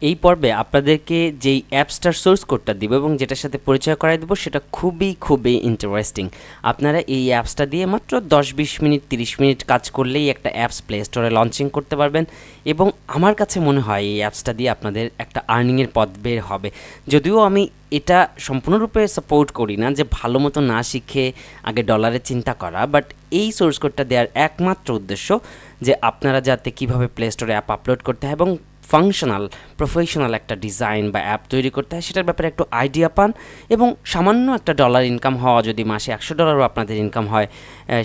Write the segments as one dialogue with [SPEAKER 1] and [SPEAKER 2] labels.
[SPEAKER 1] এই পর্বে আপনাদেরকে যেই অ্যাপসটার সোর্স কোডটা দিব এবং যেটার সাথে পরিচয় করাই দেবো সেটা খুবই ইন্টারেস্টিং। আপনারা এই অ্যাপসটা দিয়ে মাত্র 10-20 মিনিট 30 মিনিট কাজ করলেই একটা অ্যাপস প্লে স্টোরে লঞ্চিং করতে পারবেন এবং আমার কাছে মনে হয় এই অ্যাপসটা দিয়ে আপনাদের একটা আর্নিংয়ের পথ বের হবে। যদিও আমি এটা সম্পূর্ণরূপে সাপোর্ট করি না যে ভালো মতো না শিখে আগে ডলারের চিন্তা করা, বাট এই সোর্স কোডটা দেওয়ার একমাত্র উদ্দেশ্য যে আপনারা যাতে কীভাবে প্লে স্টোরে অ্যাপ আপলোড করতে হয় এবং ফাংশনাল প্রফেশনাল একটা ডিজাইন বা অ্যাপ তৈরি করতে হয় সেটার ব্যাপারে একটু আইডিয়া পান এবং সামান্য একটা ডলার ইনকাম হওয়া, যদি মাসে $100 আপনাদের ইনকাম হয়,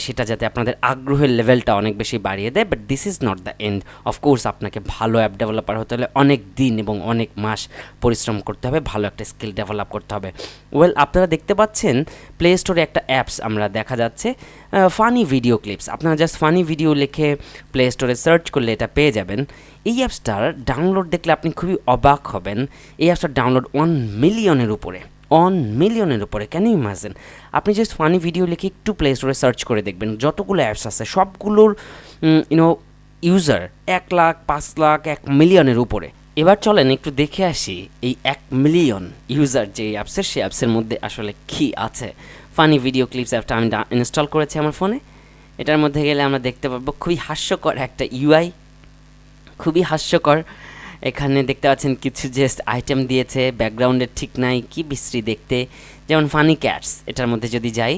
[SPEAKER 1] সেটা যাতে আপনাদের আগ্রহের লেভেলটা অনেক বেশি বাড়িয়ে দেয়। But this is not the end. Of course আপনাকে ভালো অ্যাপ ডেভেলপার হতে হলে অনেক দিন এবং অনেক মাস পরিশ্রম করতে হবে, ভালো একটা স্কিল ডেভেলপ করতে হবে। ওয়েল, আপনারা দেখতে পাচ্ছেন প্লে স্টোরে একটা অ্যাপস আমরা দেখা যাচ্ছে ফানি ভিডিও ক্লিপস। আপনারা জাস্ট ফানি ভিডিও লিখে প্লে স্টোরে সার্চ করলে এটা পেয়ে যাবেন। এই অ্যাপসটার ডাউনলোড দেখলে আপনি খুবই অবাক হবেন। এই অ্যাপসটার ডাউনলোড 1 মিলিয়নের উপরে, 1 মিলিয়নের উপরে। Can you imagine? আপনি জাস্ট ফানি ভিডিও লিখে একটু প্লে স্টোরে সার্চ করে দেখবেন, যতগুলো অ্যাপস আছে সবগুলোর ইউজার 1 লাখ, 5 লাখ, 1 মিলিয়নের উপরে। এবার চলেন একটু দেখে আসি এই 1 মিলিয়ন ইউজার যে অ্যাপসের, সেই অ্যাপসের মধ্যে আসলে কী আছে। ফানি ভিডিও ক্লিপস অ্যাপটা আমি ইনস্টল করেছি আমার ফোনে। এটার মধ্যে গেলে আমরা দেখতে পাবো খুবই হাস্যকর একটা ইউআই, খুবই হাস্যকর। এখানে দেখতে পাচ্ছেন কিছু জাস্ট আইটেম দিয়েছে, ব্যাকগ্রাউন্ডের ঠিক নাই, কি বিশ্রী দেখতে। যেমন ফানি ক্যাটস, এটার মধ্যে যদি যাই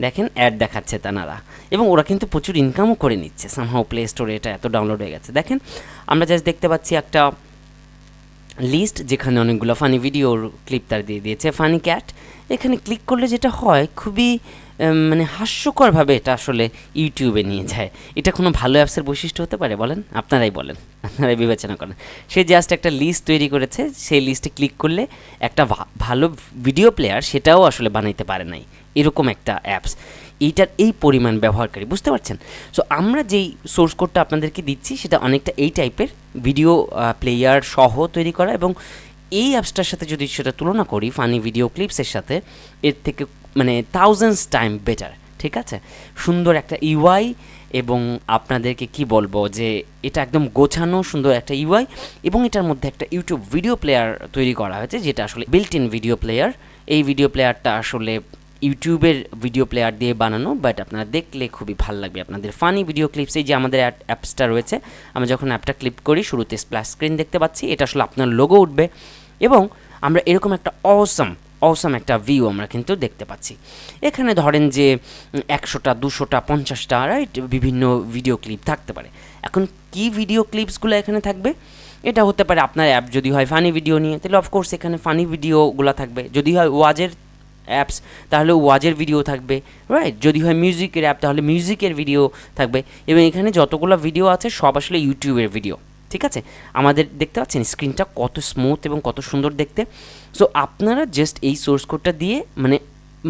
[SPEAKER 1] দেখেন অ্যাড দেখাচ্ছে তানারা, এবং ওরা কিন্তু প্রচুর ইনকামও করে নিচ্ছে সামহাও। প্লে স্টোরে এটা এত ডাউনলোড হয়ে গেছে। দেখেন আমরা জাস্ট দেখতে পাচ্ছি একটা লিস্ট যেখানে অনেকগুলো ফানি ভিডিওর ক্লিপ তার দিয়ে দিয়েছে। ফানি ক্যাট এখানে ক্লিক করলে যেটা হয়, খুবই মানে হাস্যকরভাবে এটা আসলে ইউটিউবে নিয়ে যায়। এটা কোনো ভালো অ্যাপসের বৈশিষ্ট্য হতে পারে বলেন? আপনারাই বলেন, আপনারাই বিবেচনা করেন। সে জাস্ট একটা লিস্ট তৈরি করেছে, সেই লিস্টে ক্লিক করলে একটা ভালো ভিডিও প্লেয়ার সেটাও আসলে বানাইতে পারে নাই, এরকম একটা অ্যাপস। এইটার এই পরিমাণ ব্যবহারকারী, বুঝতে পারছেন? সো আমরা যেই সোর্স কোডটা আপনাদেরকে দিচ্ছি সেটা অনেকটা এই টাইপের ভিডিও প্লেয়ার সহ তৈরি করা, এবং এই অ্যাপসটার সাথে যদি সেটা তুলনা করি ফানি ভিডিও ক্লিপসের সাথে, এর থেকে মানে 1000 টাইম বেটার। ঠিক আছে, সুন্দর একটা ইউআই, এবং আপনাদেরকে কি বলবো যে এটা একদম গোছানো সুন্দর একটা ইউআই, এবং এটার মধ্যে একটা ইউটিউব ভিডিও প্লেয়ার তৈরি করা হয়েছে যেটা আসলে বিল্ট ইন ভিডিও প্লেয়ার। এই ভিডিও প্লেয়ারটা আসলে ইউটিউবের ভিডিও প্লেয়ার দিয়ে বানানো, বাট আপনারা দেখলে খুবই ভালো লাগবে আপনাদের। ফানি ভিডিও ক্লিপস, এই যে আমাদের অ্যাপসটা রয়েছে, আমরা যখন অ্যাপটা ক্লিক করি শুরুতে স্প্ল্যাশ স্ক্রিন দেখতে পাচ্ছি, এটা আসলে আপনার লোগো উঠবে এবং আমরা এরকম একটা অসম একটা ভিউ আমরা কিন্তু দেখতে পাচ্ছি। এখানে ধরেন যে 100টা 200টা 50টা রাইট বিভিন্ন ভিডিও ক্লিপ থাকতে পারে। এখন কি ভিডিও ক্লিপসগুলো এখানে থাকবে? এটা হতে পারে আপনার অ্যাপ যদি হয় ফানি ভিডিও নিয়ে, তাহলে অফকোর্স এখানে ফানি ভিডিওগুলো থাকবে। যদি হয় ওয়াজের অ্যাপস তাহলে ওয়াজের ভিডিও থাকবে, রাইট? যদি হয় মিউজিকের অ্যাপ তাহলে মিউজিকের ভিডিও থাকবে, এবং এখানে যতগুলো ভিডিও আছে সব আসলে ইউটিউবের ভিডিও। ঠিক আছে, আমাদের দেখতে পাচ্ছেন স্ক্রিনটা কত স্মুথ এবং কত সুন্দর দেখতে। সো আপনারা জাস্ট এই সোর্স কোডটা দিয়ে মানে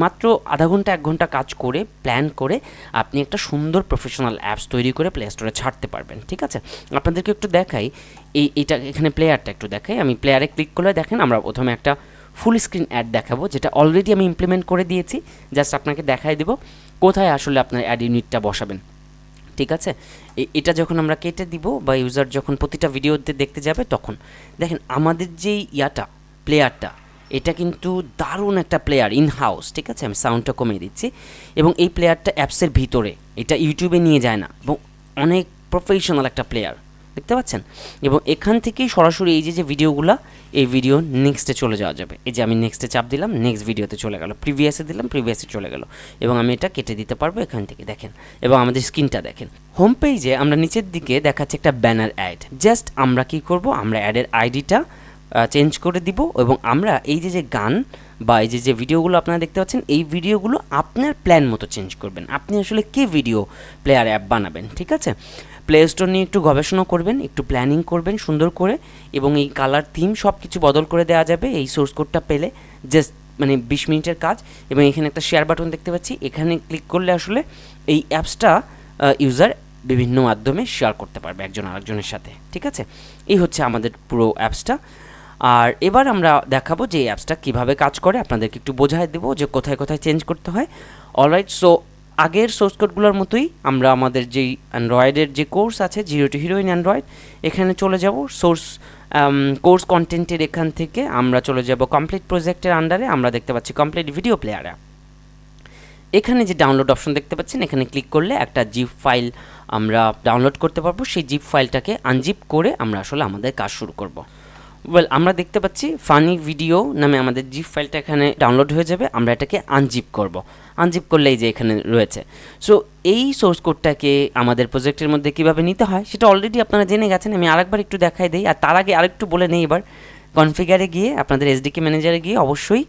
[SPEAKER 1] মাত্র আধা ঘন্টা 1 ঘন্টা কাজ করে প্ল্যান করে আপনি একটা সুন্দর প্রফেশনাল অ্যাপস তৈরি করে প্লে স্টোরে ছাড়তে পারবেন। ঠিক আছে, আপনাদেরকে একটু দেখাই এইটা, এখানে প্লেয়ারটা একটু দেখাই। আমি প্লেয়ারে ক্লিক করলে দেখেন আমরা প্রথমে একটা ফুল স্ক্রিন অ্যাড দেখাবো, যেটা অলরেডি আমি ইমপ্লিমেন্ট করে দিয়েছি। জাস্ট আপনাকে দেখাই দেবো কোথায় আসলে আপনার অ্যাড ইউনিটটা বসাবেন। ঠিক আছে, এটা যখন আমরা কেটে দিব বা ইউজার যখন প্রতিটা ভিডিওতে দেখতে যাবে, তখন দেখেন আমাদের যেই প্লেয়ারটা, এটা কিন্তু দারুণ একটা প্লেয়ার ইন হাউস। ঠিক আছে, আমি সাউন্ডটা কমিয়ে দিচ্ছি, এবং এই প্লেয়ারটা অ্যাপসের ভিতরে, এটা ইউটিউবে নিয়ে যায় না, এবং অনেক প্রফেশনাল একটা প্লেয়ার দেখতে পাচ্ছেন। এবং এখান থেকেই সরাসরি এই যে ভিডিওগুলো, এই ভিডিও নেক্সটে চলে যাওয়া যাবে। এই যে আমি নেক্সটে চাপ দিলাম, নেক্সট ভিডিওতে চলে গেল, প্রিভিয়াসে দিলাম, প্রিভিয়াসে চলে গেল, এবং আমি এটা কেটে দিতে পারবো এখান থেকে। দেখেন, এবং আমাদের স্ক্রিনটা দেখেন। হোম পেজে আমরা নিচের দিকে দেখাচ্ছে একটা ব্যানার অ্যাড। জাস্ট আমরা কি করব, আমরা অ্যাডের আইডিটা চেঞ্জ করে দিব, এবং আমরা এই যে গান বা এই যে ভিডিওগুলো আপনারা দেখতে পাচ্ছেন, এই ভিডিওগুলো আপনার প্ল্যান মতো চেঞ্জ করবেন। আপনি আসলে কি ভিডিও প্লেয়ার অ্যাপ বানাবেন। ঠিক আছে, প্লে স্টোর নিয়ে একটু গবেষণা করবেন, একটু প্ল্যানিং করবেন সুন্দর করে, এবং এই কালার থিম সব কিছু বদল করে দেওয়া যাবে এই সোর্স কোডটা পেলে। জাস্ট মানে 20 মিনিটের কাজ। এবং এখানে একটা শেয়ার বাটন দেখতে পাচ্ছি, এখানে ক্লিক করলে আসলে এই অ্যাপসটা ইউজার বিভিন্ন মাধ্যমে শেয়ার করতে পারবে একজন আরেকজনের সাথে। ঠিক আছে, এই হচ্ছে আমাদের পুরো অ্যাপসটা। আর এবার আমরা দেখাবো যে এই অ্যাপসটা কীভাবে কাজ করে, আপনাদেরকে একটু বোঝাই দেবো যে কোথায় কোথায় চেঞ্জ করতে হয়। অলরাইট, সো আগের সোর্স কোডগুলোর মতোই আমরা আমাদের যেই অ্যান্ড্রয়েডের যে কোর্স আছে 0 to Hero in অ্যান্ড্রয়েড, এখানে চলে যাব। সোর্স কোর্স কন্টেন্টের এখান থেকে আমরা চলে যাব কমপ্লিট প্রজেক্টের আন্ডারে। আমরা দেখতে পাচ্ছি কমপ্লিট ভিডিও প্লেয়ার অ্যাপ। এখানে যে ডাউনলোড অপশন দেখতে পাচ্ছেন, এখানে ক্লিক করলে একটা জিপ ফাইল আমরা ডাউনলোড করতে পারবো। সেই জিপ ফাইলটাকে আনজিপ করে আমরা আসলে আমাদের কাজ শুরু করব। ওয়েল, আমরা দেখতে পাচ্ছি ফানি ভিডিও নামে আমাদের জিপ ফাইলটা এখানে ডাউনলোড হয়ে যাবে। আমরা এটাকে আনজিপ করব। আনজিপ করলে এই যে এখানে রয়েছে। সো এই সোর্স কোডটাকে আমাদের প্রজেক্টের মধ্যে কীভাবে নিতে হয় সেটা অলরেডি আপনারা জেনে গেছেন। আমি আরেকবার একটু দেখাই দিই, আর তার আগে আরেকটু বলে নেই। এবার কনফিগারে গিয়ে আপনাদের এসডিকে ম্যানেজারে গিয়ে অবশ্যই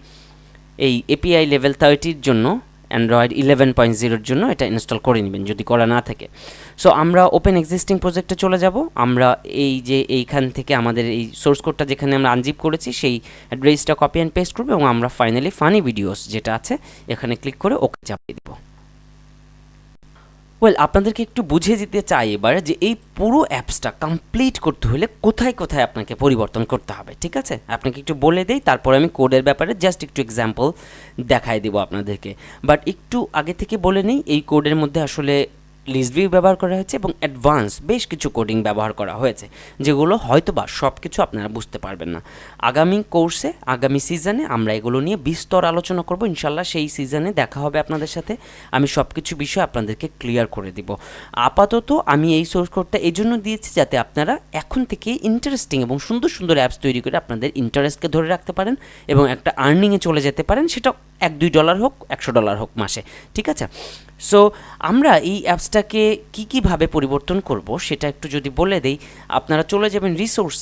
[SPEAKER 1] এই এপিআই লেভেল 30-র জন্য অ্যান্ড্রয়েড 11.0-র জন্য এটা ইনস্টল করে নেবেন যদি করা না থাকে। সো আমরা ওপেন এক্সিস্টিং প্রজেক্টে চলে যাব। আমরা এই যে এইখান থেকে আমাদের এই সোর্স কোডটা যেখানে আমরা আনজিপ করেছি সেই অ্যাড্রেসটা কপি অ্যান্ড পেস্ট করবো এবং আমরা ফাইনালি ফানি ভিডিওস যেটা আছে এখানে ক্লিক করে ওকে চাপিয়ে দিব। ওয়েল, আপনাদেরকে একটু বুঝিয়ে দিতে চাই এবার যে এই পুরো অ্যাপসটা কমপ্লিট করতে হলে কোথায় কোথায় আপনাকে পরিবর্তন করতে হবে। ঠিক আছে, আপনাকে একটু বলে দেই, তারপরে আমি কোডের ব্যাপারে জাস্ট একটু এক্সাম্পল দেখাই দেবো আপনাদেরকে। বাট একটু আগে থেকে বলে নিই, এই কোডের মধ্যে আসলে লিস্ট ভিউ ব্যবহার করা হয়েছে এবং অ্যাডভান্স বেশ কিছু কোডিং ব্যবহার করা হয়েছে, যেগুলো হয়তোবা সব কিছু আপনারা বুঝতে পারবেন না। আগামী কোর্সে, আগামী সিজনে আমরা এগুলো নিয়ে বিস্তর আলোচনা করব ইনশাল্লাহ। সেই সিজনে দেখা হবে আপনাদের সাথে, আমি সব কিছু বিষয় আপনাদেরকে ক্লিয়ার করে দিব। আপাতত আমি এই সোর্স কোডটা এই জন্য দিয়েছি যাতে আপনারা এখন থেকে ইন্টারেস্টিং এবং সুন্দর সুন্দর অ্যাপস তৈরি করে আপনাদের ইন্টারেস্টকে ধরে রাখতে পারেন এবং একটা আর্নিংয়ে চলে যেতে পারেন, সেটা $1-2 হোক, $100 হোক মাসে। ঠিক আছে, সো আমরা এই অ্যাপসটাকে কীভাবে পরিবর্তন করব সেটা একটু যদি বলে দেই। আপনারা চলে যাবেন রিসোর্স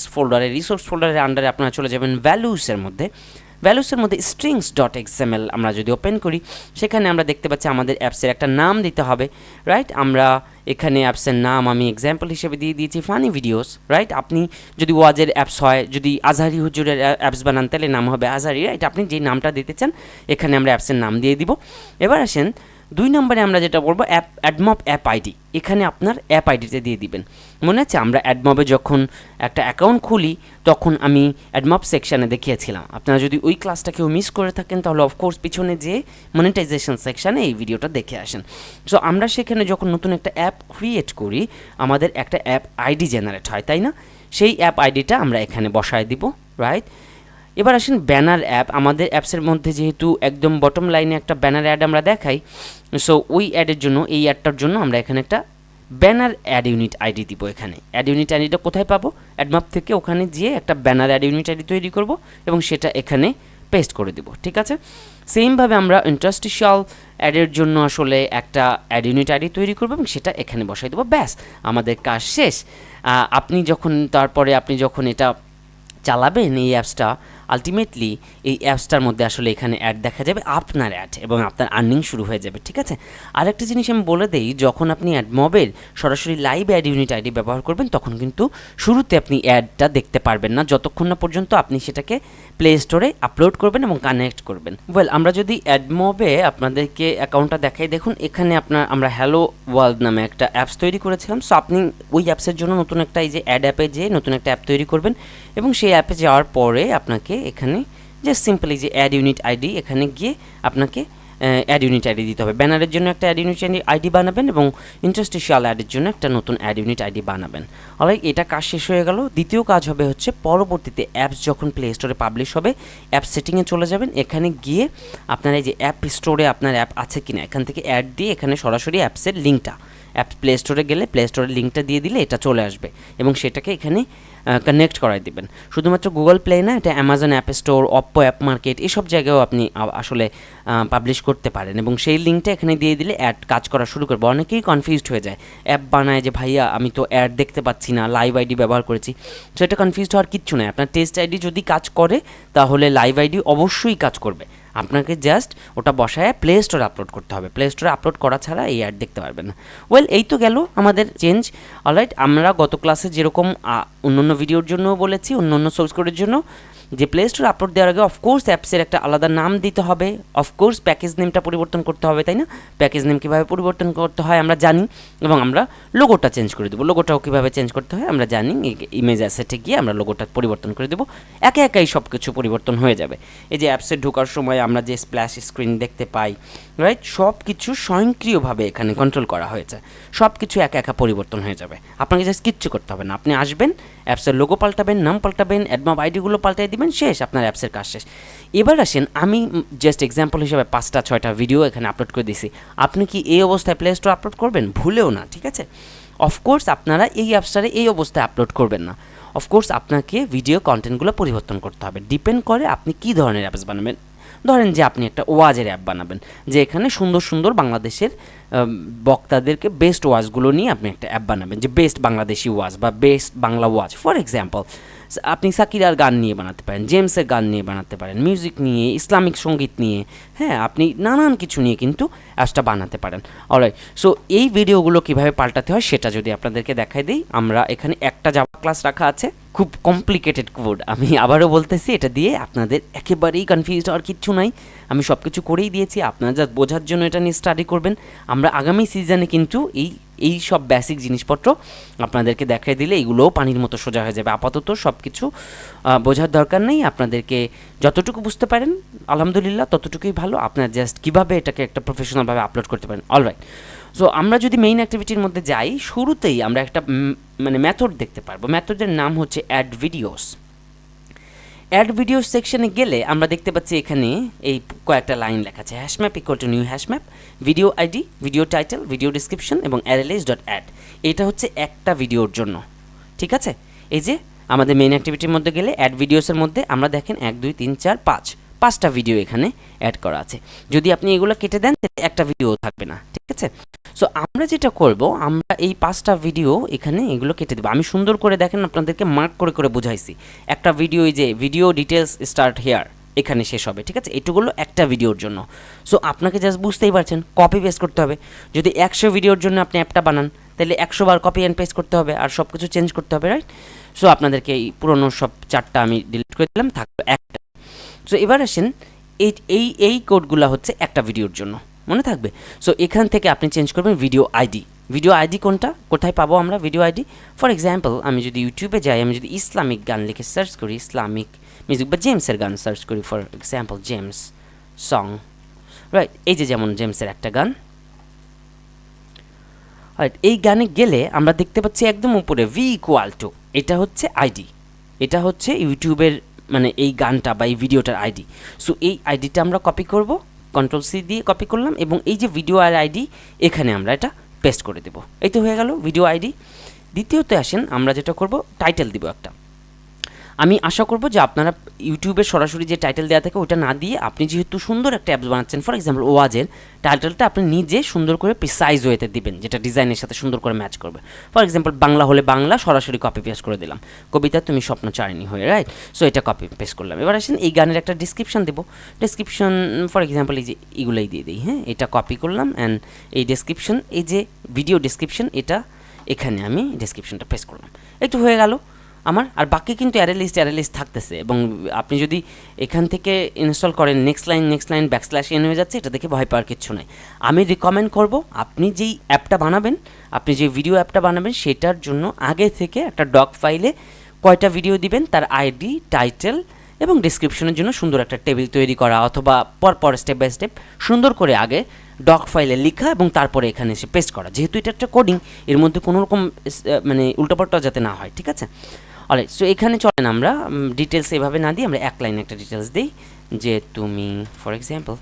[SPEAKER 1] ফোল্ডারের আন্ডারে আপনারা চলে যাবেন ভ্যালুসের মধ্যে strings.xml আমরা যদি ওপেন করি, সেখানে আমরা দেখতে পাচ্ছি আমাদের অ্যাপসের একটা নাম দিতে হবে, রাইট। আমরা এখানে অ্যাপসের নাম আমি এক্সাম্পল হিসেবে দিয়ে দিয়েছি ফানি ভিডিওস, রাইট। আপনি যদি ওয়াজের অ্যাপস হয়, যদি আজহারি হুজুরের অ্যাপস বানান তাহলে নাম হবে আজহারি, রাইট। আপনি যে নামটা দিতে চান এখানে আমরা অ্যাপসের নাম দিয়ে দিব। এবার আসেন 2 নম্বরে আমরা যেটা বলবো অ্যাডমব অ্যাপ আইডি। এখানে আপনার অ্যাপ আইডিতে দিয়ে দিবেন। মনে আছে আমরা অ্যাডমবে যখন একটা অ্যাকাউন্ট খুলি তখন আমি অ্যাডমব সেকশানে দেখিয়েছিলাম। আপনারা যদি ওই ক্লাসটা কেউ মিস করে থাকেন তাহলে অফকোর্স পিছনে যে মনিটাইজেশন সেকশানে এই ভিডিওটা দেখে আসেন। সো আমরা সেখানে যখন নতুন একটা অ্যাপ ক্রিয়েট করি আমাদের একটা অ্যাপ আইডি জেনারেট হয়, তাই না? সেই অ্যাপ আইডিটা আমরা এখানে বসায় দিব, রাইট। এবার আসেন ব্যানার অ্যাপ। আমাদের অ্যাপসের মধ্যে যেহেতু একদম বটম লাইনে একটা ব্যানার অ্যাড আমরা দেখাই, সো ওই অ্যাডের জন্য, এই অ্যাডটার জন্য আমরা এখানে একটা ব্যানার অ্যাড ইউনিট আইডি দিব। এখানে অ্যাড ইউনিট আইডিটা কোথায় পাবো? অ্যাডমাপ থেকে ওখানে গিয়ে একটা ব্যানার অ্যাড ইউনিট আইডি তৈরি করব এবং সেটা এখানে পেস্ট করে দেব। ঠিক আছে, সেমভাবে আমরা ইন্টারস্টিশিয়াল অ্যাডের জন্য আসলে একটা অ্যাড ইউনিট আইডি তৈরি করব এবং সেটা এখানে বসাই দেবো। ব্যাস, আমাদের কাজ শেষ। আপনি যখন এটা চালাবেন এই অ্যাপসটা, আলটিমেটলি এই অ্যাপসটার মধ্যে আসলে এখানে অ্যাড দেখা যাবে, আপনার অ্যাড, এবং আপনার আর্নিং শুরু হয়ে যাবে। ঠিক আছে, আরেকটা জিনিস আমি বলে দেই, যখন আপনি অ্যাডমবের সরাসরি লাইভ অ্যাড ইউনিট আইডি ব্যবহার করবেন তখন কিন্তু শুরুতে আপনি অ্যাডটা দেখতে পারবেন না যতক্ষণ না পর্যন্ত আপনি সেটাকে প্লে স্টোরে আপলোড করবেন এবং কানেক্ট করবেন। ওয়েল, আমরা যদি অ্যাডমবে আপনাদেরকে অ্যাকাউন্টটা দেখাই, দেখুন এখানে আমরা হ্যালো ওয়ার্ল্ড নামে একটা অ্যাপস তৈরি করেছিলাম। সো আপনি ওই অ্যাপসের জন্য নতুন একটা এই যে অ্যাড অ্যাপে যেয়ে নতুন একটা অ্যাপ তৈরি করবেন এবং সেই অ্যাপে যাওয়ার পরে আপনাকে এখানে জাস্ট সিম্পলি যে অ্যাড ইউনিট আইডি, এখানে গিয়ে আপনাকে অ্যাড ইউনিট আইডি দিতে হবে। ব্যানারের জন্য একটা অ্যাড ইউনিট আইডি বানাবেন এবং ইন্টারস্টিশিয়াল অ্যাডের জন্য একটা নতুন অ্যাড ইউনিট আইডি বানাবেন। অলরাইট, এটা কাজ শেষ হয়ে গেল। দ্বিতীয় কাজ হবে হচ্ছে পরবর্তীতে অ্যাপস যখন প্লে স্টোরে পাবলিশ হবে, অ্যাপ সেটিংয়ে চলে যাবেন। এখানে গিয়ে আপনারা এই যে অ্যাপ স্টোরে আপনার অ্যাপ আছে কিনা এখান থেকে অ্যাড দিয়ে এখানে সরাসরি অ্যাপসের লিঙ্কটা, অ্যাপ প্লে স্টোরে গেলে প্লে স্টোরের লিঙ্কটা দিয়ে দিলে এটা চলে আসবে এবং সেটাকে এখানে কানেক্ট করাই দেবেন। শুধুমাত্র গুগল প্লে না, এটা Amazon app store, Oppo app market, এসব জায়গায়ও আপনি আসলে পাবলিশ করতে পারেন এবং সেই লিঙ্কটা এখানে দিয়ে দিলে অ্যাড কাজ করা শুরু করবে। অনেকেই কনফিউজড হয়ে যায়, অ্যাপ বানায় যে ভাইয়া আমি তো অ্যাড দেখতে পাচ্ছি না, লাইভ আইডি ব্যবহার করেছি। সো এটা কনফিউজড হওয়ার কিচ্ছু নয়। আপনার টেস্ট আইডি যদি কাজ করে তাহলে লাইভ আইডি অবশ্যই কাজ করবে। আপনাকে জাস্ট ওটা বসায় প্লে স্টোরে আপলোড করতে হবে। প্লে স্টোরে আপলোড করা ছাড়া এই অ্যাড দেখতে পারবেন না। ওয়েল, এই তো গেল আমাদের চেঞ্জ। অলরাইট, আমরা গত ক্লাসে যেরকম অন্য ভিডিওর জন্য বলেছি, অন্য সোর্স কোডের জন্য যে প্লে স্টোরে আপলোড দেওয়ার আগে অফকোর্স অ্যাপসের একটা আলাদা নাম দিতে হবে, অফকোর্স প্যাকেজ নেমটা পরিবর্তন করতে হবে, তাই না? প্যাকেজ নেম কীভাবে পরিবর্তন করতে হয় আমরা জানি, এবং আমরা লোগোটা চেঞ্জ করে দেবো। লোগোটাও কীভাবে চেঞ্জ করতে হয় আমরা জানি, ইমেজ অ্যাসেটে গিয়ে আমরা লোগোটা পরিবর্তন করে দেবো। একে একাই সব কিছু পরিবর্তন হয়ে যাবে। এই যে অ্যাপসে ঢোকার সময় আমরা যে স্প্ল্যাশ স্ক্রিন দেখতে পাই, রাইট, সব কিছু স্বয়ংক্রিয়ভাবে এখানে কন্ট্রোল করা হয়েছে। সব কিছু একা একা পরিবর্তন হয়ে যাবে, আপনাকে জাস্ট কিচ্ছু করতে হবে না। আপনি আসবেন, অ্যাপসের লোগো পাল্টাবেন, নাম পাল্টাবেন, অ্যাডমব আইডিগুলো পাল্টাই দিবেন, শেষ, আপনার অ্যাপসের কাজ শেষ। এবার আসেন, আমি জাস্ট এক্সাম্পল হিসেবে 5-6টা ভিডিও এখানে আপলোড করে দিয়েছি। আপনি কি এই অবস্থায় প্লে স্টোর আপলোড করবেন? ভুলেও না, ঠিক আছে? অফকোর্স আপনারা এই অ্যাপসটারে এই অবস্থায় আপলোড করবেন না। অফকোর্স আপনাকে ভিডিও কন্টেন্টগুলো পরিবর্তন করতে হবে, ডিপেন্ড করে আপনি কী ধরনের অ্যাপস বানাবেন। ধরেন যে আপনি একটা ওয়াজের অ্যাপ বানাবেন, যে এখানে সুন্দর সুন্দর বাংলাদেশের বক্তাদেরকে বেস্ট ওয়াজগুলো নিয়ে আপনি একটা অ্যাপ বানাবেন, যে বেস্ট বাংলাদেশি ওয়াজ বা best Bangla was. For example, আপনি সাকিরার গান নিয়ে বানাতে পারেন, জেমসের গান নিয়ে বানাতে পারেন, মিউজিক নিয়ে, ইসলামিক সঙ্গীত নিয়ে, হ্যাঁ, আপনি নানান কিছু নিয়ে কিন্তু অ্যাপসটা বানাতে পারেন। অলরাইট, সো এই ভিডিওগুলো কীভাবে পাল্টাতে হয় সেটা যদি আপনাদেরকে দেখাই দিই। আমরা এখানে একটা জাভা ক্লাস রাখা আছে, খুব কমপ্লিকেটেড কোড, আমি আবারও বলতেছি, এটা দিয়ে আপনাদের একেবারেই কনফিউজড হওয়ার কিচ্ছু নাই। আমি সব কিছু করেই দিয়েছি, আপনারা যা বোঝার জন্য এটা নিয়ে স্টাডি করবেন। আমরা আগামী সিজনে কিন্তু এই সব বেসিক জিনিসপত্র আপনাদেরকে দেখাই দিলে এগুলোও পানির মতো সোজা হয়ে যাবে। আপাতত সব কিছু বোঝার দরকার নেই, আপনাদেরকে যতটুকু বুঝতে পারেন আলহামদুলিল্লাহ ততটুকুই ভালো। আপনার জাস্ট কীভাবে এটাকে একটা প্রফেশনালভাবে আপলোড করতে পারেন। অলরাইট, সো আমরা যদি মেইন অ্যাক্টিভিটির মধ্যে যাই, শুরুতেই আমরা একটা মানে মেথড দেখতে পারবো। মেথডের নাম হচ্ছে অ্যাড ভিডিওস। অ্যাড ভিডিওস সেকশনে গেলে আমরা দেখতে পাচ্ছি এখানে এই কয়েকটা লাইন লেখা আছে, হ্যাশম্যাপ equal to new হ্যাশম্যাপ, video ID, video title, video description এবং অ্যারেলিস্ট.অ্যাড। এটা হচ্ছে একটা ভিডিওর জন্য, ঠিক আছে? এই যে আমাদের মেইন অ্যাক্টিভিটির মধ্যে গেলে অ্যাড ভিডিওসের মধ্যে আমরা দেখেন 1 2 3 4 5টা ভিডিও এখানে অ্যাড করা আছে। যদি আপনি এগুলো কেটে দেন তাহলে একটা ভিডিও থাকবে না, ঠিক আছে? সো আমরা যেটা করব, আমরা এই 5টা ভিডিও এখানে এগুলো কেটে দেবো। আমি সুন্দর করে দেখেন আপনাদেরকে মার্ক করে করে বুঝাইছি। একটা ভিডিও, এই যে ভিডিও ডিটেলস স্টার্ট হেয়ার, এখানে শেষ হবে, ঠিক আছে? এটুকুলো একটা ভিডিওর জন্য। সো আপনাকে জাস্ট বুঝতেই পারছেন, কপি পেস্ট করতে হবে। যদি 100 ভিডিওর জন্য আপনি অ্যাপটা বানান তাহলে 100 বার কপি অ্যান্ড পেস্ট করতে হবে, আর সব কিছু চেঞ্জ করতে হবে, রাইট? সো আপনাদেরকে এই পুরনো সব 4টা আমি ডিলিট করে দিলাম, থাকবে একটা। সো এবার আসেন, এই কোডগুলো হচ্ছে একটা ভিডিওর জন্য, মনে থাকবে। সো এখান থেকে আপনি চেঞ্জ করবেন ভিডিও আইডি। ভিডিও আইডি কোনটা, কোথায় পাবো আমরা ভিডিও আইডি? ফর এক্সাম্পল, আমি যদি ইউটিউবে যাই, আমি যদি ইসলামিক গান লিখে সার্চ করি, ইসলামিক মিউজিক বা জেমসের গান সার্চ করি, for example James song, right? এই যে যেমন জেমসের একটা গান, রাইট? এই গানে গেলে আমরা দেখতে পাচ্ছি একদম উপরে ভি ইকুয়াল টু, এটা হচ্ছে আইডি, এটা হচ্ছে ইউটিউবের মানে এই গানটা বা এই ভিডিওটার আইডি। সো এই আইডিটা আমরা কপি করব, Ctrl+C দিয়ে কপি করলাম, এবং এই যে ভিডিও আর আইডি এখানে আমরা এটা পেস্ট করে দেব। এই তো হয়ে গেল ভিডিও আইডি। দ্বিতীয়তে আসেন, আমরা যেটা করব, টাইটেল দিব একটা। আমি আশা করব যে আপনারা ইউটিউবে সরাসরি যে টাইটেল দেওয়া থাকে ওটা না দিয়ে, আপনি যেহেতু সুন্দর একটা অ্যাপস বানাচ্ছেন, ফর এক্সাম্পল ওয়াজের, টাইটেলটা আপনি নিজে সুন্দর করে প্রিসাইজ ওয়েতে দিবেন, যেটা ডিজাইনের সাথে সুন্দর করে ম্যাচ করবে। ফর এক্সাম্পল বাংলা হলে বাংলা সরাসরি কপি পেস্ট করে দিলাম, কবিতা তুমি স্বপ্ন চারিণী হয়ে, রাইট? সো এটা কপি পেস্ট করলাম। এবার আসেন, এই গানের একটা ডিসক্রিপশন দেবো। ডিসক্রিপশন ফর এক্সাম্পল এই যে এগুলোই দিয়ে দিই, হ্যাঁ? এটা কপি করলাম, অ্যান্ড এই ডিসক্রিপশন, এই যে ভিডিও ডিসক্রিপশন, এটা এখানে আমি ডিসক্রিপশনটা পেস্ট করলাম। একটু হয়ে গেল আমার। আর বাকি কিন্তু অ্যারে লিস্ট থাকতেছে, এবং আপনি যদি এখান থেকে ইনস্টল করেন, নেক্সট লাইন ব্যাকস্ল্যাশ হয়ে যাচ্ছে, এটা দেখে ভয় পাওয়ার কিচ্ছু নাই। আমি রিকমেন্ড করব, আপনি যেই অ্যাপটা বানাবেন, আপনি যে ভিডিও অ্যাপটা বানাবেন, সেটার জন্য আগে থেকে একটা ডক ফাইলে কয়টা ভিডিও দিবেন, তার আইডি, টাইটেল এবং ডিসক্রিপশনের জন্য সুন্দর একটা টেবিল তৈরি করা, অথবা পরপর স্টেপ বাই স্টেপ সুন্দর করে আগে ডক ফাইলে লেখা এবং তারপরে এখানে এসে পেস্ট করা। যেহেতু এটা একটা কোডিং, এর মধ্যে কোনো রকম মানে উল্টোপাল্টা যাতে না হয়, ঠিক আছে? অলরাইট, সো এখানে চলেন আমরা ডিটেলস এভাবে না দিই, আমরা এক লাইনে একটা ডিটেলস দিই, যে তুমি ফর এক্সাম্পল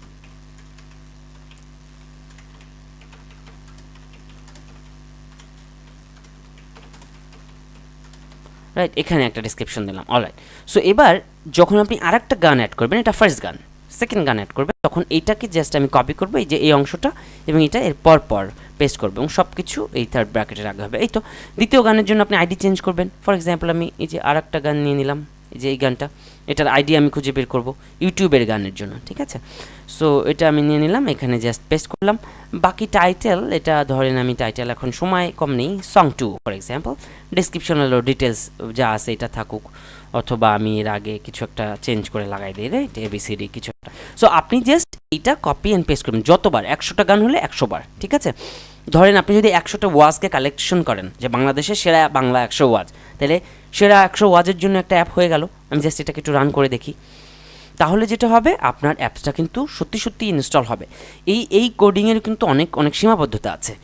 [SPEAKER 1] রাইট, এখানে একটা ডিসক্রিপশন দিলাম। অলরাইট, সো এবার যখন আপনি আরেকটা গান অ্যাড করবেন, এটা ফার্স্ট গান, সেকেন্ড গান অ্যাড করবেন, তখন এইটাকে জাস্ট আমি কপি করবো, এই যে এই অংশটা, এবং এটা এর পর পেস্ট করবো, এবং সব কিছু এই থার্ড ব্র্যাকেটে রাখা হবে। এই তো দ্বিতীয় গানের জন্য আপনি আইডি চেঞ্জ করবেন। ফর এক্সাম্পল আমি এই যে আরেকটা গান নিয়ে নিলাম, যে এই গানটা, এটার আইডি আমি খুঁজে বের করব ইউটিউবের গানের জন্য, ঠিক আছে। সো এটা আমি নিয়ে নিলাম, এখানে জাস্ট পেস্ট করলাম। বাকি টাইটেল, এটা ধরেন আমি টাইটেল এখন সময় কম নেই, সং 2 ফর এক্সাম্পল, ডিসক্রিপশন হলো ডিটেলস যা আছে এটা থাকুক, অথবা আমি এর আগে কিছু একটা চেঞ্জ করে লাগাই দিই, রাইট, এবিসিডি কিছু একটা। সো আপনি জাস্ট এইটা কপি অ্যান্ড পেস্ট করবেন যতবার, 100টা গান হলে 100 বার, ঠিক আছে। ধরেন আপনি যদি 100টা ওয়াজকে কালেকশন করেন যে বাংলাদেশের সেরা বাংলা 100 ওয়াজ, তাহলে সেরা 100 ওয়াজের জন্য একটা অ্যাপ হয়ে গেল। আমি জাস্ট এটাকে একটু রান করে দেখি, তাহলে যেটা হবে আপনার অ্যাপসটা কিন্তু সত্যি সত্যি ইনস্টল হবে। এই কোডিংয়ের কিন্তু অনেক সীমাবদ্ধতা আছে,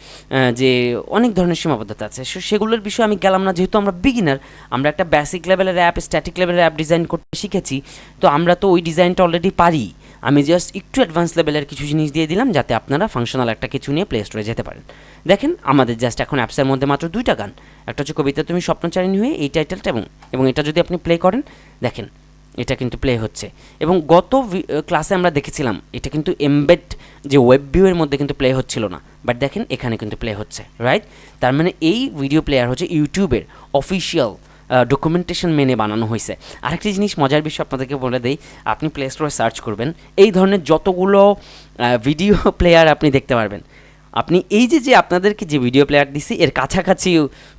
[SPEAKER 1] যে অনেক ধরনের সীমাবদ্ধতা আছে, সেগুলোর বিষয়ে আমি গেলাম না, যেহেতু আমরা বিগিনার, আমরা একটা বেসিক লেভেলের অ্যাপ, স্ট্যাটিক লেভেলের অ্যাপ ডিজাইন করতে শিখেছি, তো আমরা তো ওই ডিজাইনটা অলরেডি পারি। আমি জাস্ট একটু অ্যাডভান্স লেভেলের কিছু জিনিস দিয়ে দিলাম যাতে আপনারা ফাংশনাল একটা কিছু নিয়ে প্লে স্টোরে যেতে পারেন। দেখেন আমাদের জাস্ট এখন অ্যাপসের মধ্যে মাত্র 2টা গান, একটা হচ্ছে কবিতা তুমি স্বপ্নচারিণী হয়ে, এই টাইটেলটা, এবং এটা যদি আপনি প্লে করেন দেখেন এটা কিন্তু প্লে হচ্ছে। এবং গত ক্লাসে আমরা দেখেছিলাম এটা কিন্তু এমবেড যে ওয়েব ভিউয়ের মধ্যে কিন্তু প্লে হচ্ছিল না, বাট দেখেন এখানে কিন্তু প্লে হচ্ছে, রাইট। তার মানে এই ভিডিও প্লেয়ার হচ্ছে ইউটিউবের অফিসিয়াল ডকুমেন্টেশন মেনে বানানো হয়েছে। আরেকটি জিনিস মজার বিষয় আপনাদেরকে বলে দেই, আপনি প্লে স্টোরে সার্চ করবেন, এই ধরনের যতগুলো ভিডিও প্লেয়ার আপনি দেখতে পারবেন, আপনি এই যে আপনাদেরকে যে ভিডিও প্লেয়ার দিছি এর কাছাকাছি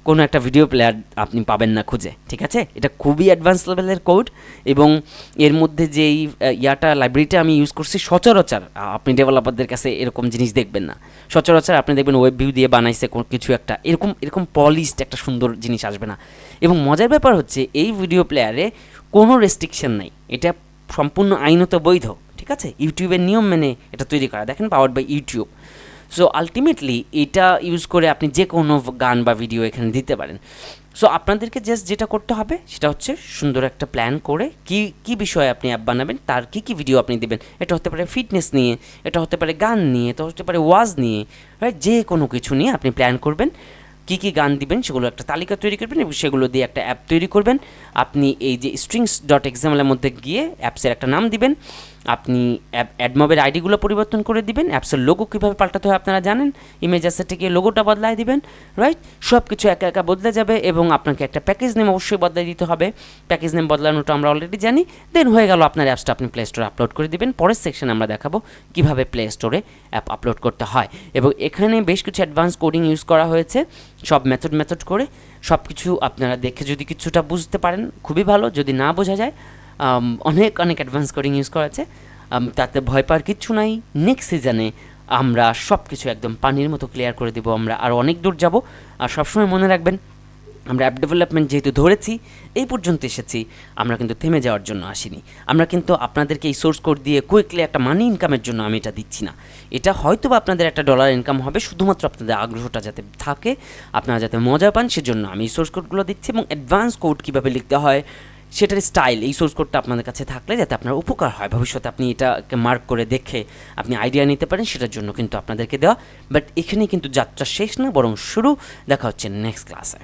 [SPEAKER 1] কোনো একটা ভিডিও প্লেয়ার আপনি পাবেন না খুঁজে, ঠিক আছে। এটা খুবই অ্যাডভান্স লেভেলের কোড, এবং এর মধ্যে যেই লাইব্রেরিটা আমি ইউজ করছি, সচরাচর আপনি ডেভেলপারদের কাছে এরকম জিনিস দেখবেন না। সচরাচর আপনি দেখবেন ওয়েব ভিউ দিয়ে বানাইছে কিছু একটা, এরকম পলিশড একটা সুন্দর জিনিস আসবে না। এবং মজার ব্যাপার হচ্ছে এই ভিডিও প্লেয়ারে কোনো রেস্ট্রিকশন নাই, এটা সম্পূর্ণ আইনত বৈধ, ঠিক আছে, ইউটিউবের নিয়ম মেনে এটা তৈরি করা। দেখেন powered by YouTube. So ultimately এটা ইউজ করে আপনি যে কোনো গান বা ভিডিও এখানে দিতে পারেন। সো আপনাদেরকে জাস্ট যেটা করতে হবে সেটা হচ্ছে সুন্দর একটা প্ল্যান করে কি বিষয়ে আপনি অ্যাপ বানাবেন, তার কি ভিডিও আপনি দেবেন। এটা হতে পারে ফিটনেস নিয়ে, এটা হতে পারে গান নিয়ে, এটা হতে পারে ওয়াজ নিয়ে, রাইট, যে কোনো কিছু নিয়ে আপনি প্ল্যান করবেন। কী গান দিবেন সেগুলো একটা তালিকা তৈরি করবেন এবং সেগুলো দিয়ে একটা অ্যাপ তৈরি করবেন। আপনি এই যে strings.xml এর মধ্যে গিয়ে অ্যাপসের একটা নাম দিবেন, আপনি অ্যাডমবের আইডিগুলো পরিবর্তন করে দিবেন, অ্যাপসের লোগো কীভাবে পাল্টাতে হয় আপনারা জানেন, ইমেজ অ্যাসেটে গিয়ে লোগোটা বদলায় দিবেন, রাইট। সব কিছু একা একা বদলে যাবে এবং আপনাকে একটা প্যাকেজ নেম অবশ্যই বদলাই দিতে হবে। প্যাকেজ নেম বদলানোটা আমরা অলরেডি জানি। দেন হয়ে গেল আপনার অ্যাপসটা আপনি প্লে স্টোরে আপলোড করে দিবেন। পরের সেকশনে আমরা দেখাবো কীভাবে প্লে স্টোরে অ্যাপ আপলোড করতে হয়, এবং এখানে বেশ কিছু অ্যাডভান্স কোডিং ইউজ করা হয়েছে, সব মেথড করে। সব কিছু আপনারা দেখে যদি কিছুটা বুঝতে পারেন খুবই ভালো, যদি না বোঝা যায় অনেক অ্যাডভান্স কোডিং ইউজ করা আছে, তাতে ভয় পাওয়ার কিচ্ছু নাই। নেক্সট সিজনে আমরা সব কিছু একদম পানির মতো ক্লিয়ার করে দেবো, আমরা আরও অনেক দূর যাব। আর সবসময় মনে রাখবেন আমরা অ্যাপ ডেভেলপমেন্ট যেহেতু ধরেছি, এই পর্যন্ত এসেছি, আমরা কিন্তু থেমে যাওয়ার জন্য আসিনি। আমরা কিন্তু আপনাদেরকে এই সোর্স কোড দিয়ে কুইকলি একটা মানি ইনকামের জন্য আমি এটা দিচ্ছি না। এটা হয়তো বা আপনাদের একটা ডলার ইনকাম হবে, শুধুমাত্র আপনাদের আগ্রহটা যাতে থাকে, আপনারা যাতে মজা পান, সেজন্য আমি এই সোর্স কোডগুলো দিচ্ছি। এবং অ্যাডভান্স কোড কীভাবে লিখতে হয় সেটার স্টাইল, এই সোর্স কোডটা আপনাদের কাছে থাকলে যাতে আপনার উপকার হয়, ভবিষ্যতে আপনি এটাকে মার্ক করে দেখে আপনি আইডিয়া নিতে পারেন, সেটার জন্য কিন্তু আপনাদেরকে দেওয়া। বাট এখানে কিন্তু যাত্রা শেষ না, বরং শুরু। দেখা হচ্ছে নেক্সট ক্লাসে।